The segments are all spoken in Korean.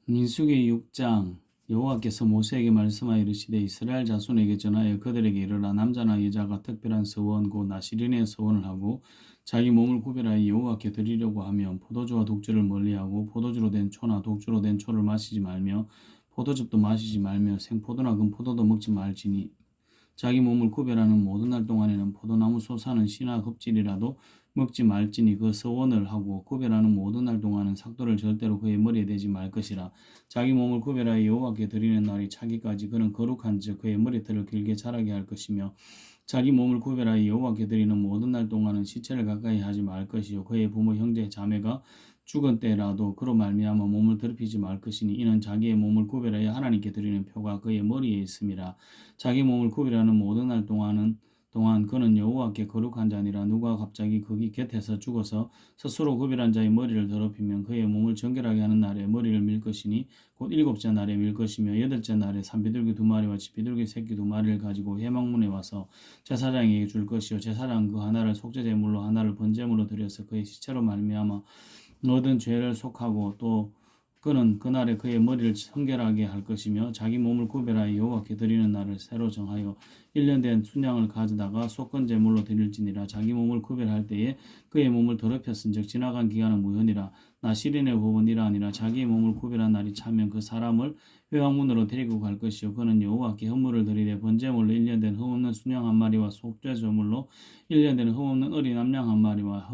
민수기 6장 여호와께서 모세에게 말씀하여 이르시되 이스라엘 자손에게 전하여 그들에게 이르라. 남자나 여자가 특별한 서원 곧 나시린의 서원을 하고 자기 몸을 구별하여 여호와께 드리려고 하면 포도주와 독주를 멀리하고 포도주로 된 초나 독주로 된 초를 마시지 말며 포도즙도 마시지 말며 생포도나 금포도도 먹지 말지니 자기 몸을 구별하는 모든 날 동안에는 포도나무 솟아는 씨나 껍질이라도 먹지 말지니 그 서원을 하고 구별하는 모든 날 동안은 삭도를 절대로 그의 머리에 대지 말 것이라. 자기 몸을 구별하여 여호와께 드리는 날이 차기까지 그는 거룩한즉 그의 머리털을 길게 자라게 할 것이며 자기 몸을 구별하여 여호와께 드리는 모든 날 동안은 시체를 가까이 하지 말 것이요 그의 부모 형제 자매가 죽은 때라도 그로 말미암아 몸을 더럽히지 말 것이니 이는 자기의 몸을 구별하여 하나님께 드리는 표가 그의 머리에 있음이라. 자기 몸을 구별하는 모든 날 동안 그는 여호와께 거룩한 자니라. 누가 갑자기 그기 곁에서 죽어서 스스로 구별한 자의 머리를 더럽히면 그의 몸을 정결하게 하는 날에 머리를 밀 것이니 곧 일곱째 날에 밀 것이며 여덟째 날에 산비둘기 2마리와 비둘기 새끼 2마리를 가지고 회막문에 와서 제사장에게 줄 것이요 제사장 그 하나를 속죄제물로 하나를 번제물로 드려서 그의 시체로 말미암아 얻은 죄를 속하고 또 그는 그날에 그의 머리를 성결하게 할 것이며 자기 몸을 구별하여 여호와께 드리는 날을 새로 정하여 1년 된 순양을 가져다가 속건 제물로 드릴지니라. 자기 몸을 구별할 때에 그의 몸을 더럽혔은즉 지나간 기간은 무효니라. 나시린의 법은 이러하니라. 자기의 몸을 구별한 날이 차면 그 사람을 회막문으로 데리고 갈 것이요 그는 여호와께 헌물을 드리되 번제물로 1년 된 흠없는 순양 한 마리와 속죄제물로 1년 된 흠없는 어린 암양 한 마리와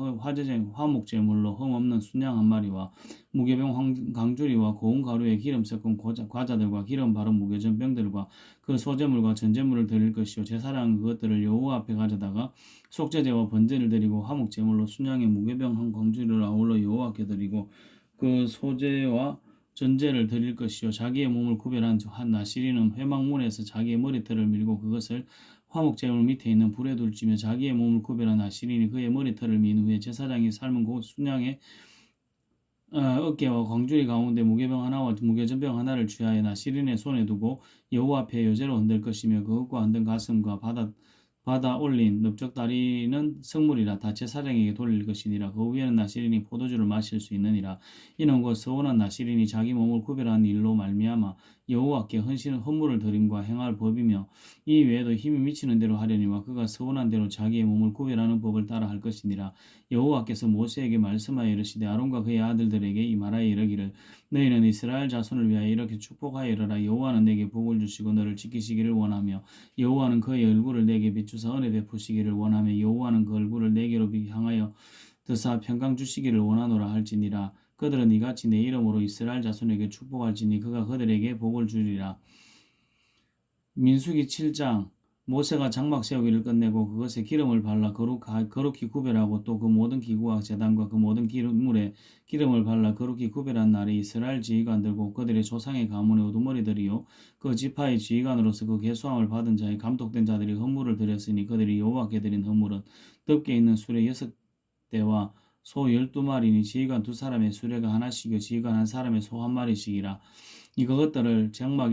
화목제물로 흠없는 순양 한 마리와 무교병 강주리와 고운 가루에 기름 섞은 과자들과 기름 바른 무교전 병들과 그 소제물과 전제물을 드릴 것이요 제사장은 그것들을 여호와 앞에 가져다가 속죄제와 번제를 드리고 화목제물로 순양의 무교병 한 강주리를 아울러 여호와께 드리고 그 소제와 전제를 드릴 것이요 자기의 몸을 구별한 한 나시린은 회막문에서 자기의 머리털을 밀고 그것을 화목제물 밑에 있는 불에 둘지며 자기의 몸을 구별한 나시린이 그의 머리털을 민 후에 제사장이 삶은 그 순양의 어깨와 광주리 가운데 무게병 하나와 무게전병 하나를 취하여 나시린의 손에 두고 여호와 앞에 요제로 흔들 것이며 그것과 흔든 가슴과 받아 올린 넓적 다리는 성물이라 다 제사장에게 돌릴 것이니라. 그 위에는 나시린이 포도주를 마실 수 있느니라. 이는 곧 서원한 나시린이 자기 몸을 구별한 일로 말미암아 여호와께 헌물을 드림과 행할 법이며 이 외에도 힘이 미치는 대로 하려니와 그가 서원한 대로 자기의 몸을 구별하는 법을 따라 할 것이니라. 여호와께서 모세에게 말씀하여 이르시되 아론과 그의 아들들에게 이 말하여 이르기를 너희는 이스라엘 자손을 위하여 이렇게 축복하여 이르라. 여호와는 내게 복을 주시고 너를 지키시기를 원하며 여호와는 그의 얼굴을 내게 비추사 은혜 베푸시기를 원하며 여호와는 그 얼굴을 내게로 향하여 드사 평강 주시기를 원하노라 할지니라. 그들은 이같이 내 이름으로 이스라엘 자손에게 축복할지니 그가 그들에게 복을 주리라. 민수기 7장 모세가 장막 세우기를 끝내고 그것에 기름을 발라 거룩히 구별하고 또 그 모든 기구와 제단과 그 모든 기름물에 기름을 발라 거룩히 구별한 날에 이스라엘 지휘관들고 그들의 조상의 가문의 우두머리들이요 그 지파의 지휘관으로서 그 계수함을 받은 자의 감독된 자들이 헌물을 드렸으니 그들이 여호와께 드린 헌물은 덮개 있는 수레 6대와 소 12마리니 지휘관 2사람의 수레가 하나씩이요 지휘관 한 사람의 소 1마리씩이라. 이것들을 장막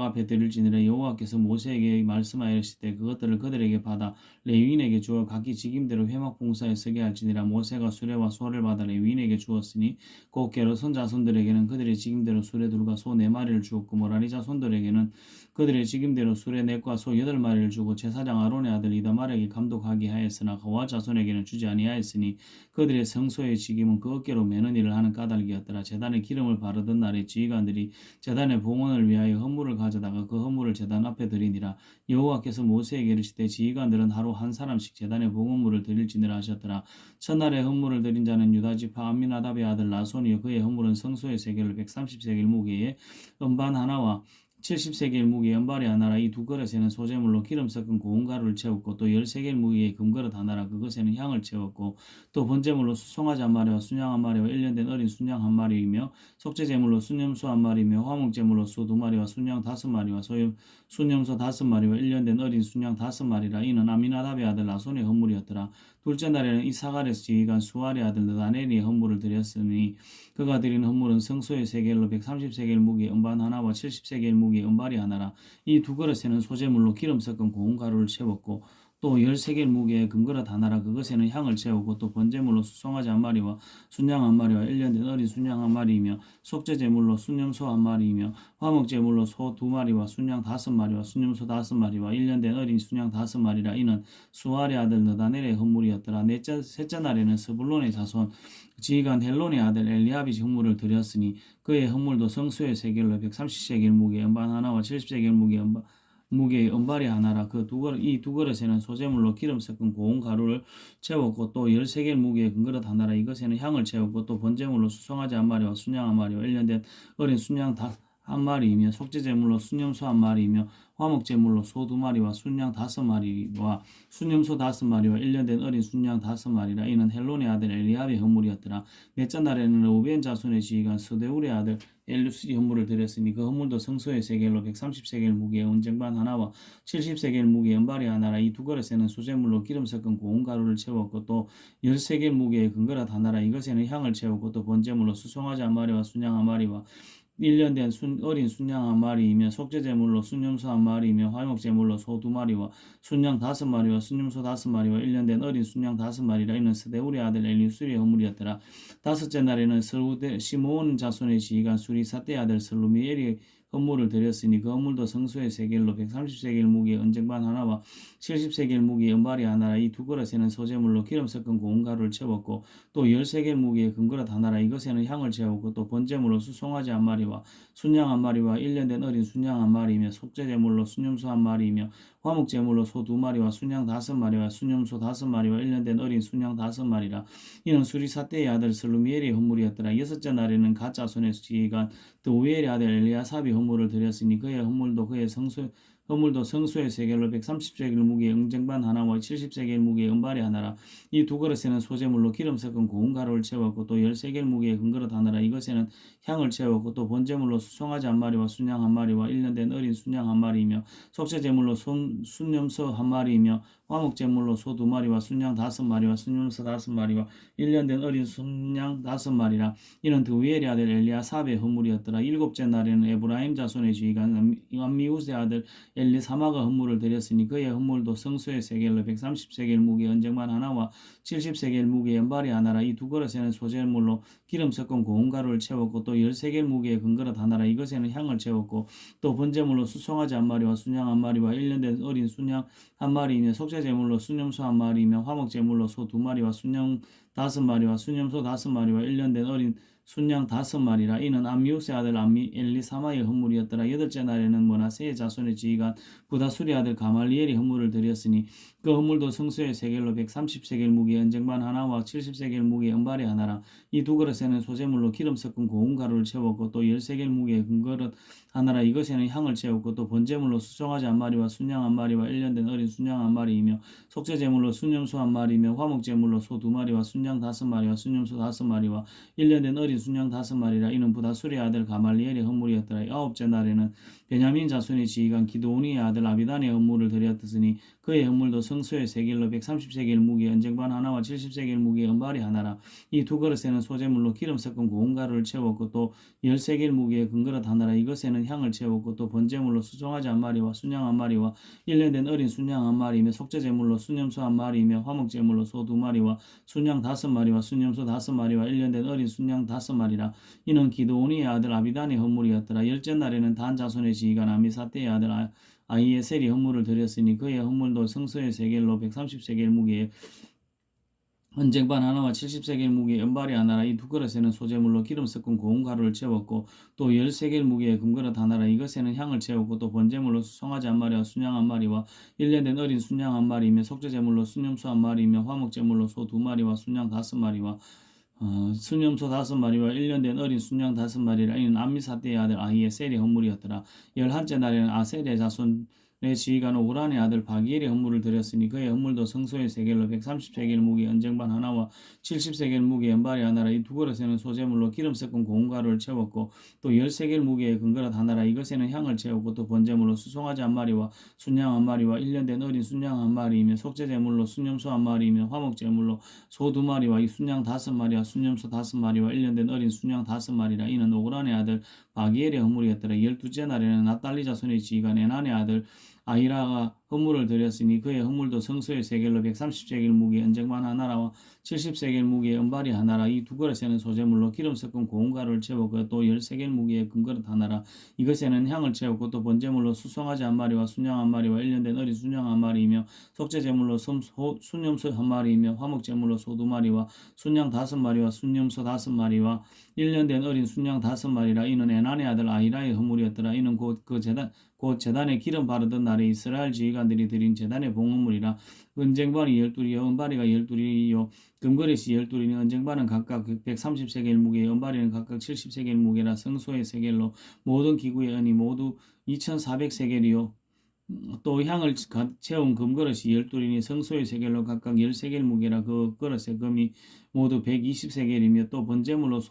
앞에 드릴지니라. 여호와께서 모세에게 말씀하여 이르시되 그것들을 그들에게 받아 레위인에게 주어 각기 직임대로 회막 봉사에 쓰게 할지니라. 모세가 수레와 소를 받아 레위인에게 주었으니 곧 게르손 자손들에게는 그들의 직임대로 수레 둘과 소 4마리를 주었고 모라리 자손들에게는 그들의 직임대로 수레 4과 소 8마리를 주고 제사장 아론의 아들 이다말에게 감독하게 하였으나 그와 자손에게는 주지 아니하였으니 그들의 성소의 직임은 그 어깨로 매는 일을 하는 까닭이었더라. 제단에 기름을 바르던 날에 지휘관들이 제단의 봉헌을 위하여 헌물을 가져다가 그 헌물을 제단 앞에 드리니라. 여호와께서 모세에게 이르시되 지휘관들은 하루 한 사람씩 제단의 봉헌물을 드릴지니라 하셨더라. 첫날에 헌물을 드린 자는 유다지파 암미나답의 아들 나손이요 그의 헌물은 성소의 세겔을 130세겔 무게의 음반 하나와 70세겔 무게의 은발이 하나라. 이 두 그릇에는 소재물로 기름 섞은 고운 가루를 채웠고 또 10세겔 무게의 금그릇 하나라. 그것에는 향을 채웠고 또 번제물로 수송아지 한 마리와 순양 한 마리와 1년 된 어린 순양 한 마리이며 속죄제물로 순염소 한 마리이며 화목제물로 소 2마리와 순양 5마리와 순염소 5마리와 1년 된 어린 순양 5마리라. 이는 아미나답의 아들 나손의 헌물이었더라. 둘째 날에는 이사갈에서 지휘관 수알의 아들 느다넬의 헌물을 드렸으니 그가 드린 헌물은 성소의 세겔로 130세겔 무게의 음반 하나와 70세겔 무게의 은발이 하나라. 이 두 그릇에는 소재물로 기름 섞은 고운 가루를 채웠고 또 13개의 무게의 금그릇 하나라 그것에는 향을 채우고 또 번제물로 수송아지 한 마리와 순양 한 마리와 1년 된 어린 순양 한 마리이며 속죄제물로 순염소 한 마리이며 화목제물로 소 2마리와 순양 5마리와 순염소 5마리와 1년 된 어린 순양 5마리라. 이는 수알의 아들 느다넬의 헌물이었더라. 셋째 날에는 스불론의 자손 지휘관 헬론의 아들 엘리압이 헌물을 드렸으니 그의 헌물도 성소의 세겔로 130세겔 무게 음반 하나와 70세겔 무게의 은발이 하나라. 이 두 그릇에는 소재물로 기름 섞은 고운 가루를 채웠고 또 13개 무게의 금그릇 하나라. 이것에는 향을 채웠고 또 번제물로 수송아지 한 마리와 순양 한 마리와 1년 된 어린 순양 한 마리이며 속죄제물로 순염소 한 마리이며 화목제물로 소 2마리와 순양 5마리와 순염소 5마리와 1년 된 어린 순양 5마리라. 이는 헬론의 아들 엘리압의 헌물이었더라. 넷째 날에는 르우벤 자손의 지휘관 스데울의 아들 엘루스리 헌물을 드렸으니 그 헌물도 성소의 세겔로 130세겔 무게의 언쟁반 하나와 70세겔 무게의 은발이 하나라. 이 두 그릇에는 수제물로 기름 섞은 고운 가루를 채웠고 또 10세겔 무게의 금그릇 하나라. 이것에는 향을 채웠고 또 번제물로 수송아지 한 마리와 순양 한 마리와 1년 된 어린 순양 한 마리이며 속죄제물로 순염소 한 마리이며 화목제물로 소 2마리와 순양 5마리와 순염소 5마리와 1년 된 어린 순양 5마리라. 이는 스데울의 아들 엘리수리의 헌물이었더라. 다섯째 날에는 시므온 자손의 지휘관 수리사떼의 아들 슬루미엘이 헌물을 드렸으니 그 헌물도 성소의 세겔로 130세겔 무게의 언쟁반 하나와 70세겔 무게의 은발이 하나라. 이 두 그릇에는 소재물로 기름 섞은 고운 가루를 채웠고 또 10세겔 무게의 금그릇 하나라. 이것에는 향을 채웠고 또 번제물로 수송아지 한 마리와 순양 한 마리와 1년 된 어린 순양 한 마리이며 속죄제물로 순염소 한 마리이며 화목제물로 소 2마리와 순양 5마리와 순염소 5마리와 1년 된 어린 순양 5마리라. 이는 수리사떼의 아들 슬루미엘의 헌물이었더라. 여섯째 날에는 갓 자손의 지휘관 또 우엘의 아들 엘리아삽이 헌물을 드렸으니 그의 헌물도 성소의 세겔로 130세겔 무게의 응쟁반 하나와 70세겔 무게의 은발이 하나라. 이 두 그릇에는 소재물로 기름 섞은 고운 가루를 채웠고 또 10세겔 무게의 금그릇 하나라. 이것에는 향을 채웠고 또 번제물로 수송아지 한 마리와 순양 한 마리와 1년 된 어린 순양 한 마리이며 속죄제물로 순염소 한 마리이며 화목제물로 소 2마리와 순양 5마리와 순염소 5마리와 1년 된 어린 순양 5마리라. 이는 드우엘의 아들 엘리아삽의 헌물이었더라. 일곱째 날에는 에브라임 자손의 지휘관 암미우스의 아들 엘리사마가 헌물을 드렸으니 그의 헌물도 성소의 세겔로 130세겔 무게의 언쟁반 하나와 70세겔 무게의 은발이 하나라. 이 두 그릇에는 소재물로 기름 섞은 고운 가루를 채웠고 또 10세겔 무게의 금그릇 하나라. 이것에는 향을 채웠고 또 번제물로 수송아지 한 마리와 순양 한 마리와 1년 된 어린 순양 한 마리이며 속죄제물로 순염소 한 마리이며 화목제물로 소 2마리와 순양 5마리와 순염소 5마리와 1년 된 어린 순양 5마리라. 이는 암미우스의 아들 엘리사마의 헌물이었더라. 여덟째 날에는 므낫세의 자손의 지휘관 부다수리 아들 가말리엘이 헌물을 드렸으니 그 헌물도 성소의 세겔로 130세겔 무게의 언쟁반 하나와 70세겔 무게의 은발이 하나라. 이 두 그릇에는 소재물로 기름 섞은 고운 가루를 채웠고 또 10세겔 무게의 금그릇 하나라. 이것에는 향을 채웠고 또 번제물로 수송아지 한 마리와 순양 한 마리와 1년 된 어린 순양 한 마리이며 속죄제물로 순염소 한 마리이며 화목제물로 소 2마리와 순양 5마리와 순염소 5마리와 1년 된 어린 순양 5마리라. 이는 부다수리 아들 가말리엘의 헌물이었더라. 아홉째 날에는 베냐민 자손의 지휘관 기드온의 아들 아비단의 헌물을 드렸으니 그의 헌물도 성소의 세겔로 130세겔 무게의 언쟁반 하나와 70세겔 무게의 은발이 하나라. 이 두 그릇에는 소재물로 기름 섞은 고운 가루를 채웠고 또 10세겔 무게의 금그릇 하나라. 이것에는 향을 채웠고 또 번제물로 수송아지 한 마리와 순양 한 마리와 1년 된 어린 순양 한 마리이며 속죄제물로 순염소 한 마리이며 화목제물로 소 2마리와 순양 5마리와 순염소 5마리와 1년 된 어린 순양 5마리라. 이는 기드온의 아들 아비단의 헌물이었더라. 열째 날에는 단 자손의 지휘관 아미사떼의 아들 아히에셀이 헌물을 드렸으니 그의 헌물도 성소의 세겔로 130세겔 무게의 언쟁반 하나와 70세겔 무게의 은발이 하나라. 이 두 그릇에는 소재물로 기름 섞은 고운 가루를 채웠고 또 10세겔 무게의 금그릇 하나라. 이것에는 향을 채웠고 또 번제물로 수송아지 한 마리와 순양 한 마리와 1년 된 어린 순양 한 마리이며 속죄제물로 순염소 한 마리이며 화목제물로 소 2마리와 순양 5마리와 순염소 5마리와 1년 된 어린 순양 5마리라. 이는 암미사떼의 아들 아히에셀의 헌물이었더라. 11째 날에는 아셀의 자손 내 지휘관 오란의 아들 바기엘의 헌물을 드렸으니 그의 헌물도 성소의 세겔로 130세겔 무게의 언쟁반 하나와 70세겔 무게의 은발이 하나라. 이 두 그릇에는 소재물로 기름 섞은 고운 가루를 채웠고 또 10세겔 무게의 금그릇 하나라. 이것에는 향을 채웠고 또 번제물로 수송아지 한 마리와 순양 한 마리와 1년 된 어린 순양 한 마리이며 속죄제물로 순염소 한 마리이며 화목제물로 소 2마리와 이 순양 5마리와 순염소 5마리와 1년 된 어린 순양 5마리라. 이는 오란의 아들 바기엘의 헌물이었더라. 12째 날에는 납달리 자손의 지휘관 에난의 아들 아히라가 헌물을 드렸으니 그의 헌물도 성소의 세겔로 130세겔 무게 언쟁반 하나라와 70세겔 무게의 은발이 하나라. 이 두 그릇에는 소재물로 기름 섞은 고운 가루를 채우고 또 10세겔 무게의 금그릇 하나라. 이것에는 향을 채우고 또 번제물로 수송아지 한 마리와 순양 한 마리와 1년 된 어린 순양 한 마리이며 속죄제물로 순염소 한 마리이며 화목제물로 소 2마리와 순양 5마리와 순염소 5마리와 1년 된 어린 순양 5마리라. 이는 에난의 아들 아히라의 헌물이었더라. 이는 곧 제단에 기름 바르던 날에 이스라엘 지휘관들이 드린 제단의 봉헌물이라. 은쟁반이 12이요 은바리가 12이요 금그릇이 12이니 은쟁반은 각각 130세겔 무게 은바리는 각각 70세겔 무게라. 성소의 세겔로 모든 기구의 은이 모두 2400세겔이요 또 향을 채운 금그릇이 12이니 성소의 세겔로 각각 10세겔 무게라. 그 그릇의 금이 모두 120세겔이며 또 번제물로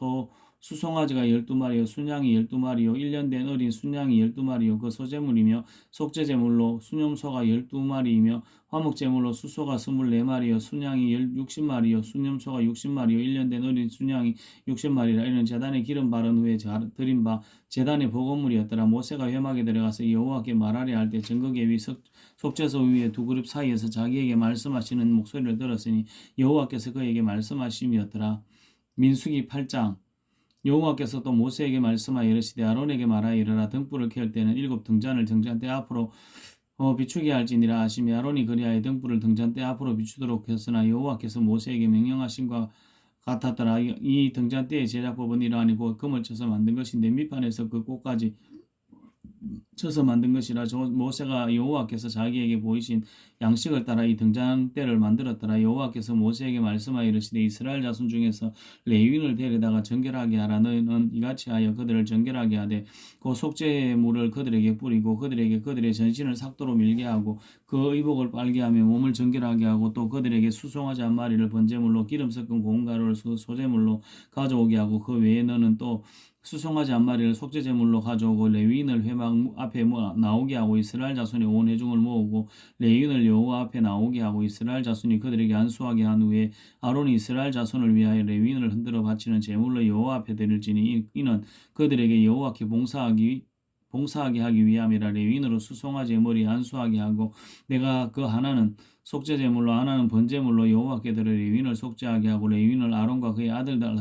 수송아지가 12마리요 순양이 12마리요 1년 된 어린 순양이 12마리요 그 소제물이며 속죄제물로 순염소가 12마리이며 화목제물로 수소가 24마리요 순양이 60마리요 순염소가 60마리요 1년 된 어린 순양이 60마리라. 이는 제단에 기름 바른 후에 드린 바 제단의 복음물이었더라. 모세가 회막에 들어가서 여호와께 말하려 할 때 증거계 위 속죄소 위에 두 그룹 사이에서 자기에게 말씀하시는 목소리를 들었으니 여호와께서 그에게 말씀하심이었더라. 민수기 8장. 여호와께서 또 모세에게 말씀하여 이르시되 아론에게 말하여 이르라. 등불을 켤 때는 7 등잔을 등잔대 앞으로 비추게 할지니라 하시며 아론이 그리하여 등불을 등잔대 앞으로 비추도록 했으나 여호와께서 모세에게 명령하신 것 같았더라. 이 등잔대의 제작법은 이러하니 곧 금을 쳐서 만든 것인데 밑판에서 그 꼭까지 쳐서 만든 것이라. 모세가 여호와께서 자기에게 보이신 양식을 따라 이 등잔대를 만들었더라. 여호와께서 모세에게 말씀하여 이르시되 이스라엘 자손 중에서 레위인을 데려다가 정결하게 하라. 너희는 이같이 하여 그들을 정결하게 하되 그 속죄물을 그들에게 뿌리고 그들에게 그들의 전신을 삭도로 밀게 하고 그 의복을 빨게 하며 몸을 정결하게 하고 또 그들에게 수송아지 한 마리를 번제물로 기름 섞은 고운 가루를 소제물로 가져오게 하고 그 외에 너는 또 수송아지 한 마리를 속죄제물로 가져오고 레위인을 회막 앞에 나오게 하고 이스라엘 자손의 온 회중을 모으고 레위인을 여호와 앞에 나오게 하고 이스라엘 자손이 그들에게 안수하게 한 후에 아론이 이스라엘 자손을 위하여 레위인을 흔들어 바치는 제물로 여호와 앞에 드릴지니 이는 그들에게 여호와께 봉사하게 하기 위함이라. 레위인으로 수송아지의 머리에 안수하게 하고 내가 그 하나는 속죄제물로 하나는 번제물로 여호와께 드려 레위인을 속죄하게 하고 레위인을 아론과 그의 아들들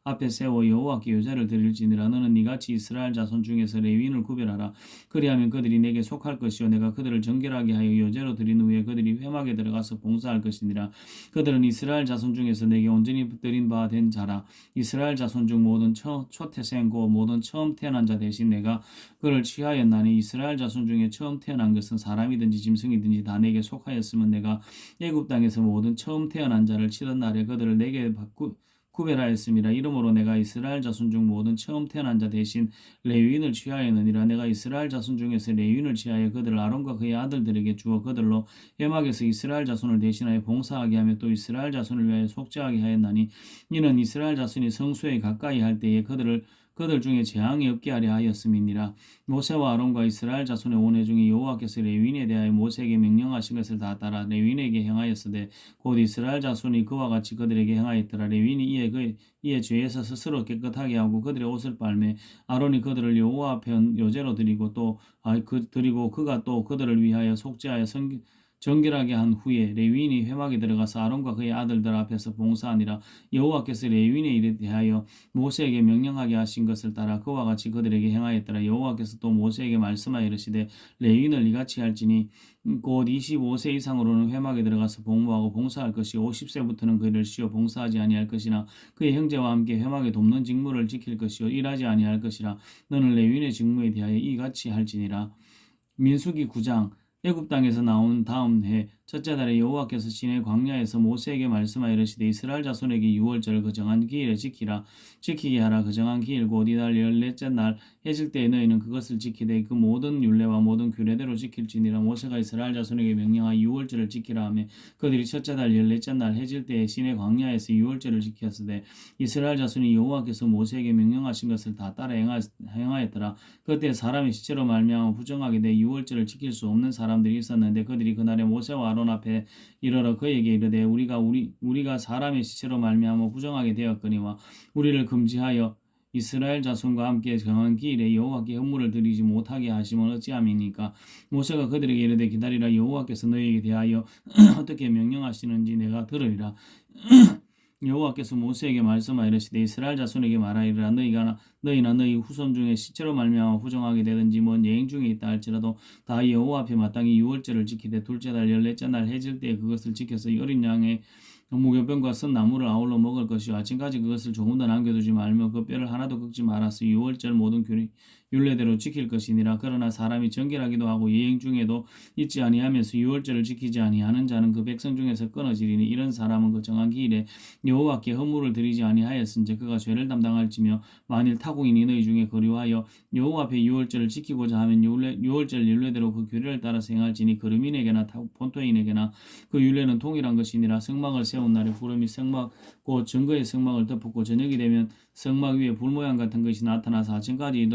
앞에 세워 여호와께 유제를 드릴지니라. 너는 이같이 이스라엘 자손 중에서 레위인을 구별하라. 그리하면 그들이 내게 속할 것이요 내가 그들을 정결하게 하여 유제로 드린 후에 그들이 회막에 들어가서 봉사할 것이니라. 그들은 이스라엘 자손 중에서 내게 온전히 드린 바 된 자라. 이스라엘 자손 중 모든 초태생 고 모든 처음 태어난 자 대신 내가 그를 취하였나니 이스라엘 자손 중에 처음 태어난 것은 사람이든지 짐승이든지 다 내게 속하였으면 내가 애굽 땅에서 모든 처음 태어난 자를 치던 날에 그들을 내게 구별하였습니다. 이러므로 내가 이스라엘 자손 중 모든 처음 태어난 자 대신 레위인을 취하였느니라. 내가 이스라엘 자손 중에서 레위인을 취하여 그들을 아론과 그의 아들들에게 주어 그들로 회막에서 이스라엘 자손을 대신하여 봉사하게 하며 또 이스라엘 자손을 위하여 속죄하게 하였나니 이는 이스라엘 자손이 성소에 가까이 할 때에 그들 중에 재앙이 없게 하려 하였음이니라. 모세와 아론과 이스라엘 자손의 온 회중이 여호와께서 레위인에 대하여 모세에게 명령하신 것을 다 따라 레위인에게 행하였으되 곧 이스라엘 자손이 그와 같이 그들에게 행하였더라. 레위인이 이의 죄에서 스스로 깨끗하게 하고 그들의 옷을 빨매 아론이 그들을 여호와 앞에 요제로 드리고 그가 또 그들을 위하여 속죄하여 정결하게 한 후에 레위인이 회막에 들어가서 아론과 그의 아들들 앞에서 봉사하니라. 여호와께서 레위인에 이르 대하여 모세에게 명령하게 하신 것을 따라 그와 같이 그들에게 행하였더라. 여호와께서 또 모세에게 말씀하여 이르시되 레위인을 이같이 할지니 곧 25세 이상으로는 회막에 들어가서 복무하고 봉사할 것이 50세부터는 그를 쉬어 봉사하지 아니할 것이나 그의 형제와 함께 회막에 돕는 직무를 지킬 것이요 일하지 아니할 것이라. 너는 레위인의 직무에 대하여 이같이 할지니라. 민수기 9장. 애굽 땅에서 나온 다음 해 첫째 달에 여호와께서 시내 광야에서 모세에게 말씀하여 이르시되 이스라엘 자손에게 유월절을 그 정한 기일에 지키게 하라. 그 정한 기일 곧 이달 14째 날 해질 때에 너희는 그것을 지키되 그 모든 율례와 모든 규례대로 지킬지니라. 모세가 이스라엘 자손에게 명령하여 유월절을 지키라 하며 그들이 첫째 달 14째 날 해질 때에 시내 광야에서 유월절을 지켰으되 이스라엘 자손이 여호와께서 모세에게 명령하신 것을 다 따라 행하였더라. 그때 사람의 시체로 말미암아 부정하게 돼 유월절을 지킬 수 없는 사람들이 있었는데 그들이 그날에 모세와 아론 앞에 이르러 그에게 이르되 우리가 사람의 시체로 말미암아 부정하게 되었거니와 우리를 금지하여 이스라엘 자손과 함께 정한 기일에 여호와께 헌물을 드리지 못하게 하심은 어찌함이니까. 모세가 그들에게 이르되 기다리라. 여호와께서 너희에게 대하여 어떻게 명령하시는지 내가 들으리라. 여호와께서 모세에게 말씀하여 이르시되 이스라엘 자손에게 말하이르라. 너희나 너희 후손 중에 시체로 말미암아 부정하게 되든지 먼 여행 중에 있다 할지라도 다 여호와 앞에 마땅히 유월절을 지키되 둘째 달 14째 날 해질 때에 그것을 지켜서 어린 양의 무교병과 선 나무를 아울러 먹을 것이요 아침까지 그것을 조금도 남겨두지 말며 그 뼈를 하나도 긁지 말아서 유월절 모든 율례대로 지킬 것이니라. 그러나 사람이 정결하기도 하고 여행 중에도 잊지 아니하면서 유월절을 지키지 아니하는 자는 그 백성 중에서 끊어지리니 이런 사람은 그 정한 기일에 여호와께 헌물을 드리지 아니하였은즉 그가 죄를 담당할지며 만일 타국인이 너희 중에 거류하여 여호와 앞에 유월절을 지키고자 하면 유월절 율례대로 그 규례를 따라서 행할지니 거류민에게나 본토인에게나 그 율례는 동일한 것이니라. 성막을 세운 날에 구름이 성막 곧 증거의 성막을 덮었고 저녁이 되면 성막 위에 불 모양 같은 것이 나타나서 아침까지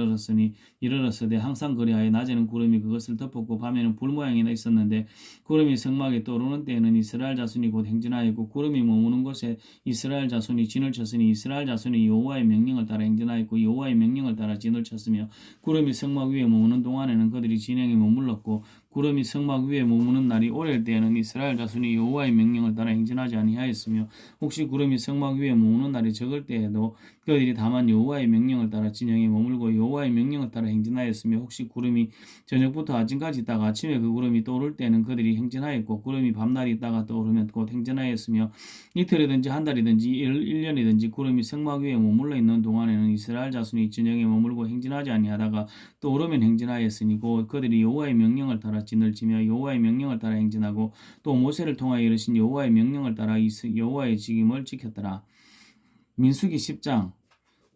이르렀으되 항상 그리하여 낮에는 구름이 그것을 덮었고 밤에는 불 모양이 있었는데 구름이 성막에 떠오르는 때에는 이스라엘 자손이 곧 행진하였고 구름이 머무는 곳에 이스라엘 자손이 진을 쳤으니 이스라엘 자손이 여호와의 명령을 따라 행진하였고 여호와의 명령을 따라 진을 쳤으며 구름이 성막 위에 머무는 동안에는 그들이 진행에 머물렀고 구름이 성막 위에 머무는 날이 오래일 때에는 이스라엘 자손이 여호와의 명령을 따라 행진하지 아니하였으며 혹시 구름이 성막 위에 머무는 날이 적을 때에도 그들이 다만 여호와의 명령을 따라 진영에 머물고 여호와의 명령을 따라 행진하였으며 혹시 구름이 저녁부터 아침까지 있다가 아침에 그 구름이 떠오를 때는 그들이 행진하였고 구름이 밤날이 있다가 떠오르면 곧 행진하였으며 이틀이든지 한 달이든지 1년이든지 구름이 성막 위에 머물러 있는 동안에는 이스라엘 자손이 진영에 머물고 행진하지 아니하다가 떠오르면 행진하였으니 곧 그들이 여호와의 명령을 따라 진을 치며 여호와의 명령을 따라 행진하고 또 모세를 통하여 이르신 여호와의 명령을 따라 여호와의 직임을 지켰더라. 민수기 10장.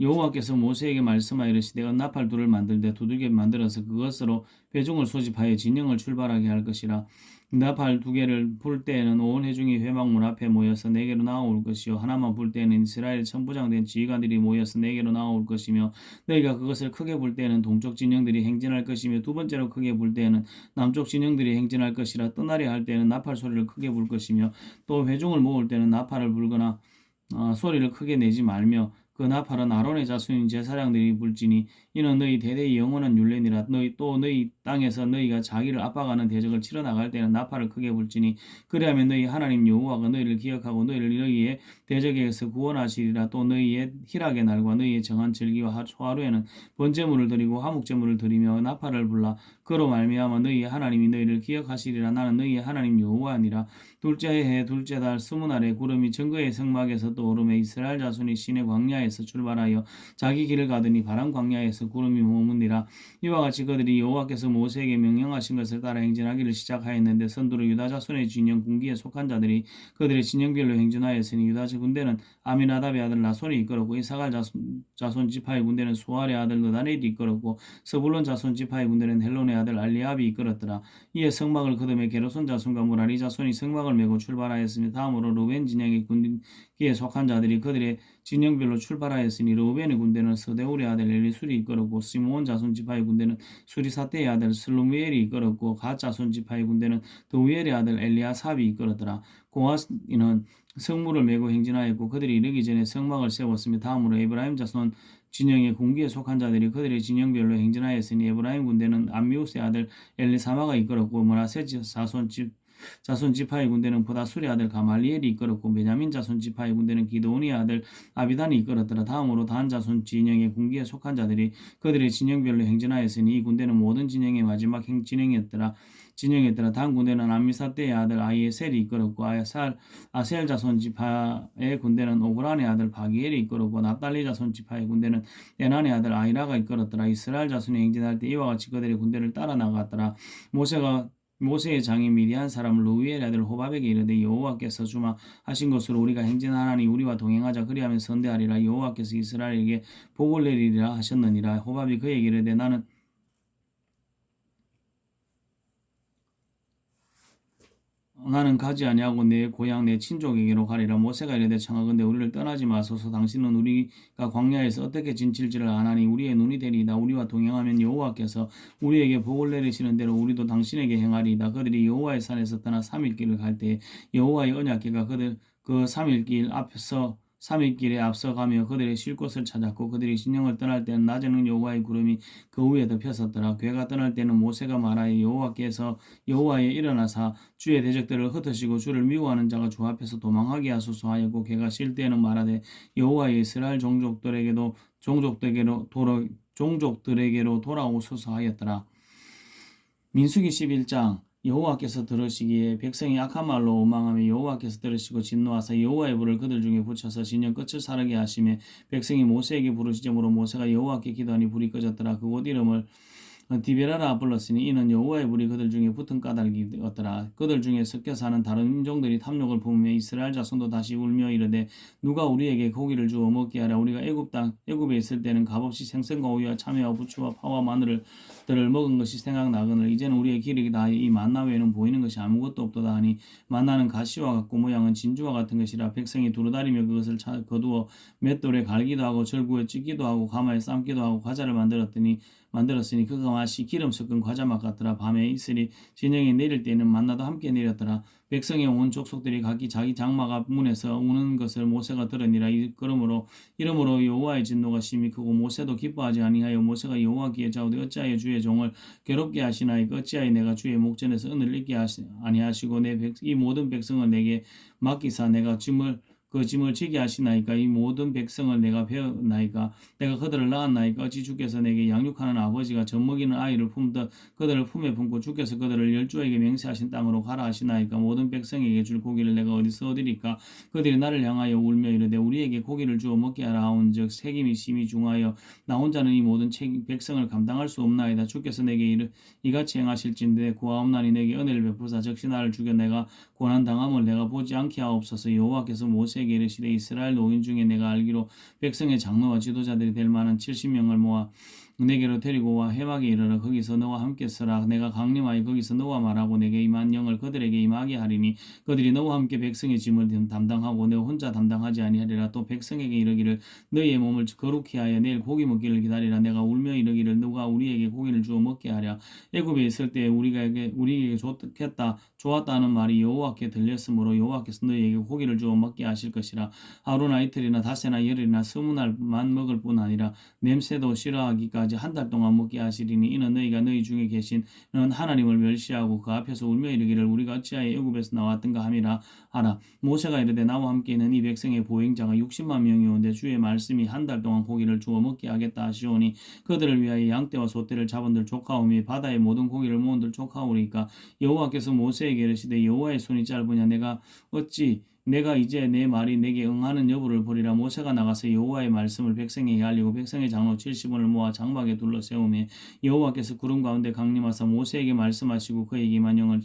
여호와께서 모세에게 말씀하여 이르시되 은나팔 둘을 만들되 두들겨 만들어서 그것으로 회중을 소집하여 진영을 출발하게 할 것이라. 나팔 두 개를 불 때에는 온 회중이 회막문 앞에 모여서 네개로 나아올 것이요 하나만 불 때에는 이스라엘 천부장된 지휘관들이 모여서 네개로 나아올 것이며 너희가 그것을 크게 불 때에는 동쪽 진영들이 행진할 것이며 두 번째로 크게 불 때에는 남쪽 진영들이 행진할 것이라. 떠나려 할 때에는 나팔 소리를 크게 불 것이며 또 회중을 모을 때는 나팔을 불거나 소리를 크게 내지 말며 그 나팔은 아론의 자손인 제사장들이 불지니 이는 너희 대대의 영원한 율례니라. 너희 땅에서 너희가 자기를 압박하는 대적을 치러 나갈 때는 나팔을 크게 불지니 그리하면 너희 하나님 여호와가 너희를 기억하고 너희의 대적에게서 구원하시리라. 또 너희의 희락의 날과 너희의 정한 절기와 초하루에는 번제물을 드리고 화목제물을 드리며 나팔을 불라. 그로 말미암아 너희의 하나님이 너희를 기억하시리라. 나는 너희의 하나님 여호와니라. 둘째 해 둘째 달 20날에 구름이 증거의 성막에서 떠오르며 이스라엘 자손이 시내 광야에서 출발하여 자기 길을 가더니 바람 광야에서 구름이 머무니라. 이와 같이 그들이 여호와께서 모세에게 명령하신 것을 따라 행진하기를 시작하였는데 선두로 유다 자손의 진영 군기에 속한 자들이 그들의 진영별로 행진하였으니 유다 군대는 아미나답의 아들 나손이 이끌었고 이사갈 자손 지파의 군대는 수알의 아들 느다넬이 이끌었고 스불론 자손 지파의 군대는 헬론의 아들 알리압이 이끌었더라. 이에 성막을 거두며 게르손 자손과 무라리 자손이 성막을 메고 출발하였으며 다음으로 루벤 진영의 군기에 속한 자들이 그들의 진영별로 출발하였으니 루벤의 군대는 서데울의 아들 엘리술이 이끌었고 시므온 자손 지파의 군대는 수리사떼의 아들 슬루미엘이 이끌었고 갓 자손 지파의 군대는 드우엘의 아들 엘리아삽이 이끌었더라. 고아스는 성물을 메고 행진하였고 그들이 이르기 전에 성막을 세웠으며 다음으로 에브라임 자손 진영의 군기에 속한 자들이 그들의 진영별로 행진하였으니 에브라임 군대는 암미우스의 아들 엘리사마가 이끌었고 므나세 자손 지파의 군대는 보다술의 아들 가말리엘이 이끌었고 베냐민 자손 지파의 군대는 기드온의 아들 아비단이 이끌었더라. 다음으로 단 자손 진영의 군기에 속한 자들이 그들의 진영별로 행진하였으니 이 군대는 모든 진영의 마지막 진영이었더라. 단 군대는 암미사떼의 아들 아이에셀이 이끌었고 아셀 자손 지파의 군대는 오그란의 아들 바기엘이 이끌었고 납달리 자손 지파의 군대는 에난의 아들 아이라가 이끌었더라. 이스라엘 자손이 행진할 때 이와 같이 그들의 군대를 따라 나갔더라. 모세의 장인 미디안 사람 루이엘의 아들 호밥에게 이르되 여호와께서 주마 하신 것으로 우리가 행진하나니 우리와 동행하자. 그리하면 선대하리라. 여호와께서 이스라엘에게 복을 내리리라 하셨느니라. 호밥이 그에게 이르되 나는 가지 아니하고 내 고향 내 친족에게로 가리라. 모세가 이르되 청하건대 우리를 떠나지 마소서. 당신은 우리가 광야에서 어떻게 진칠지를 아나니 우리의 눈이 되리이다. 우리와 동행하면 여호와께서 우리에게 복을 내리시는 대로 우리도 당신에게 행하리이다. 그들이 여호와의 산에서 떠나 3일 길을 갈 때에 여호와의 언약궤가 그 3일 길 앞에서 3일길에 앞서가며 그들이 쉴 곳을 찾았고 그들이 진영을 떠날 때는 낮에는 여호와의 구름이 그 위에 덮였었더라. 괴가 떠날 때는 모세가 말하여 여호와에 일어나사 주의 대적들을 흩으시고 주를 미워하는 자가 주 앞에서 도망하게 하소서 하였고 괴가 쉴 때에는 말하되 여호와의 이스라엘 종족들에게로 돌아오소서 하였더라. 민수기 11장. 여호와께서 들으시기에 백성이 악한 말로 오망하며 여호와께서 들으시고 진노하사 여호와의 불을 그들 중에 붙여서 진영 끝을 사르게 하시며 백성이 모세에게 부르시므로 모세가 여호와께 기도하니 불이 꺼졌더라. 그곳 이름을 디베라라 불렀으니 이는 여호와의 불이 그들 중에 붙은 까닭이었더라. 그들 중에 섞여 사는 다른 인종들이 탐욕을 품으며 이스라엘 자손도 다시 울며 이르되 누가 우리에게 고기를 주어 먹게 하랴. 우리가 애굽에 있을 때는 값없이 생선과 우유와 참외와 부추와 파와 마늘을 먹은 것이 생각나거늘 이제는 우리의 기력이 다하여 이 만나 외에는 보이는 것이 아무것도 없도다 하니 만나는 가시와 같고 모양은 진주와 같은 것이라. 백성이 두루다리며 그것을 거두어 맷돌에 갈기도 하고 절구에 찢기도 하고 가마에 삶기도 하고 과자를 만들었으니 그가 맛이 기름 섞은 과자 맛 같더라. 밤에 이슬이 진영에 내릴 때에는 만나도 함께 내렸더라. 백성의 온 족속들이 각기 자기 장막 앞 문에서 우는 것을 모세가 들으니라. 이러므로 여호와의 진노가 심히 크고 모세도 기뻐하지 아니하여 모세가 여호와께 자오되 어찌하여 주의 종을 괴롭게 하시나이까. 어찌하여 내가 주의 목전에서 은을 잊게 아니하시고 이 모든 백성을 내게 맡기사 내가 그 짐을 지게 하시나이까. 이 모든 백성을 내가 배웠나이까. 내가 그들을 낳았나이까. 어찌 주께서 내게 양육하는 아버지가 젖먹이는 아이를 품듯 그들을 품에 품고 주께서 그들을 열조에게 맹세하신 땅으로 가라 하시나이까. 모든 백성에게 줄 고기를 내가 어디서 얻으리까. 그들이 나를 향하여 울며 이르되 우리에게 고기를 주어 먹게 하라 하온즉 책임이 심히 중하여 나 혼자는 이 모든 백성을 감당할 수 없나이다. 주께서 내게 이같이 행하실진데 구하옵나니 내게 은혜를 베푸사 적시 나를 죽여 내가 고난 당함을 내가 보지 않게 하옵소서. 여호와께서 모세에게 이르시되 이스라엘 노인 중에 내가 알기로 백성의 장로와 지도자들이 될 만한 70명을 모아 내게로 데리고 와 해막에 이르러 거기서 너와 함께 서라. 내가 강림하여 거기서 너와 말하고 내게 임한 영을 그들에게 임하게 하리니 그들이 너와 함께 백성의 짐을 담당하고 너 혼자 담당하지 아니하리라. 또 백성에게 이르기를 너희의 몸을 거룩히 하여 내일 고기 먹기를 기다리라. 내가 울며 이르기를 누가 우리에게 고기를 주어 먹게 하랴. 애굽에 있을 때 우리에게 좋았다 하는 말이 여호와께 들렸으므로 여호와께서 너희에게 고기를 주어 먹게 하실 것이라. 하루나 이틀이나 닷새나 열흘이나 20날만 먹을 뿐 아니라 냄새도 싫어하기까지 한 달 동안 먹게 하시리니 이는 너희가 너희 중에 계신 하나님을 멸시하고 그 앞에서 울며 이르기를 우리가 어찌하여 애굽에서 나왔던가 함이라 하라. 모세가 이르되 나와 함께 있는 이 백성의 보행자가 60만 명이오는데 주의 말씀이 한 달 동안 고기를 주어 먹게 하겠다 하시오니 그들을 위하여 양떼와 소떼를 잡은들 조카오미 바다의 모든 고기를 모은들 조카오리까. 여호와께서 모세에게 이르시되 여호와의 손이 짧으냐 내가 이제 내 말이 내게 응하는 여부를 보리라. 모세가 나가서 여호와의 말씀을 백성에게 알리고 백성의 장로 70원을 모아 장막에 둘러 세우며 여호와께서 구름 가운데 강림하사 모세에게 말씀하시고 그에게 임한 영을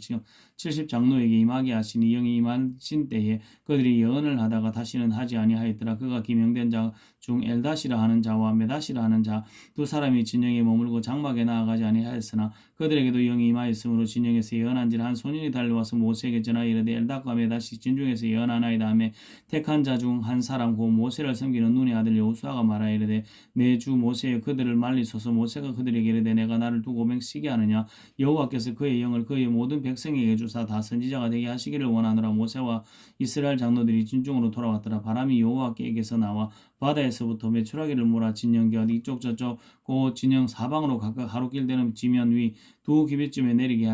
70 장로에게 임하게 하시니 영이 임하신 때에 그들이 예언을 하다가 다시는 하지 아니하였더라. 그가 기명된 자 중 엘다시라 하는 자와 메다시라 하는 자 두 사람이 진영에 머물고 장막에 나아가지 아니하였으나 그들에게도 영이 임하였으므로 진영에서 예언한지라. 한 소년이 달려와서 모세에게 전하여 이르되 엘다과 메다시 진중에서 예언하나이다 하며 택한 자 중 한 사람 곧 모세를 섬기는 눈의 아들 여호수아가 말하여 이르되 내 주 모세여 그들을 말리소서. 모세가 그들에게 이르되 내가 나를 두고 맹시게 하느냐. 여호와께서 그의 영을 그의 모든 백성에게 주사 다 선지자가 되게 하시기를 원하노라. 모세와 이스라엘 장로들이 진중으로 돌아왔더라. 바람이 여호와께서 나와 바다에서부터 메추라기를 몰아 진영 곁 이쪽 저쪽 그 진영 사방으로 각각 하루길 되는 지면 위 두 기빗쯤에 내리게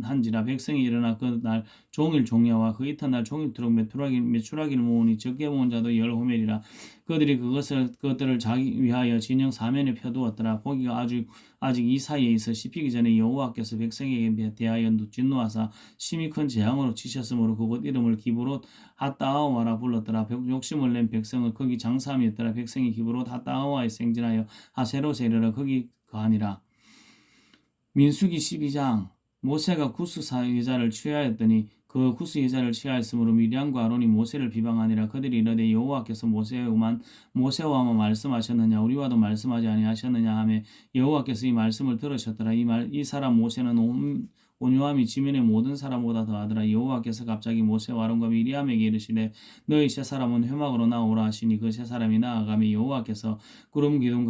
한지라. 백성이 일어나 그날 종일 종야와 그 이튿날 종일토록 메추라기를 모으니 적게 모은 자도 10호멜이라. 그들이 그것들을 자기 위하여 진영 사면에 펴두었더라. 고기가 아직 이 사이에 있어 씹히기 전에 여호와께서 백성에게 대하여 진노하사 심히 큰 재앙으로 치셨으므로 그곳 이름을 기브롯 핫다아와라 불렀더라. 욕심을 낸 백성은 거기 장사함이었더라. 백성이 기브롯 핫다아와에 생진하여 하세롯에 이르러 거기 거하니라. 민수기 12장. 모세가 구스 여자를 취하였더니 그 구스 여자를 취하였으므로 미디안과 아론이 모세를 비방하니라. 그들이 이르되 여호와께서 모세와만 말씀하셨느냐 우리와도 말씀하지 아니하셨느냐 하며 여호와께서 이 말씀을 들으셨더라. 이 사람 모세는 온유함이 지면의 모든 사람보다 더하더라. 여호와께서 갑자기 모세와 아론과 미리암에게 이르시되 너희 세 사람은 회막으로 나오라 하시니 그 세 사람이 나아가며 여호와께서 구름 기둥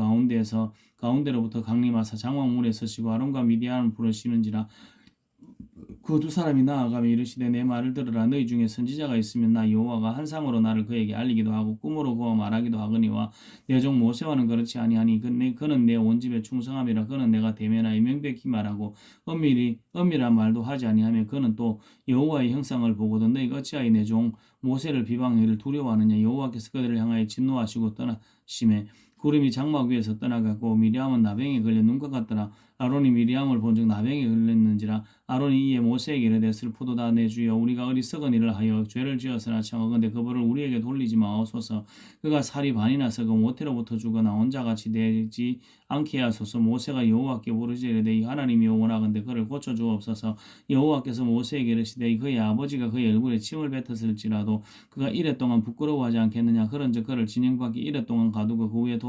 가운데로부터 강림하사 장막문에 서시고 아론과 미디암을 부르시는지라. 그 두 사람이 나아가며 이르시되 내 말을 들으라. 너희 중에 선지자가 있으면 나 여호와가 한 상으로 나를 그에게 알리기도 하고 꿈으로 그와 말하기도 하거니와 내 종 모세와는 그렇지 아니하니 그는 내 온 집에 충성함이라. 그는 내가 대면하여 명백히 말하고 엄밀한 말도 하지 아니하며 그는 또 여호와의 형상을 보거든. 너희가 어찌하여 내 종 모세를 비방하기를 두려워하느냐. 여호와께서 그들을 향하여 진노하시고 떠나심에 구름이 장막 위에서 떠나가고 미리암은 나병에 걸려 눈과 같더라. 아론이 미리암을 본즉 나병에 걸렸는지라. 아론이 이에 모세에게 이르되 슬프도다 내 주여 우리가 어리석은 일을 하여 죄를 지었으나 청하건대 그 벌을 우리에게 돌리지 마옵소서. 그가 살이 반이나 썩어 모태로부터 죽어나 혼자같이 되지 않게 하소서. 모세가 여호와께 부르짖으되 이르되 하나님이 원하건대 그를 고쳐 주옵소서. 여호와께서 모세에게 이르시되 그의 아버지가 그의 얼굴에 침을 뱉었을지라도 그가 이래 동안 부끄러워하지 않겠느냐. 그런즉 그를 진영 밖에 이래 동안 가두고 그 위에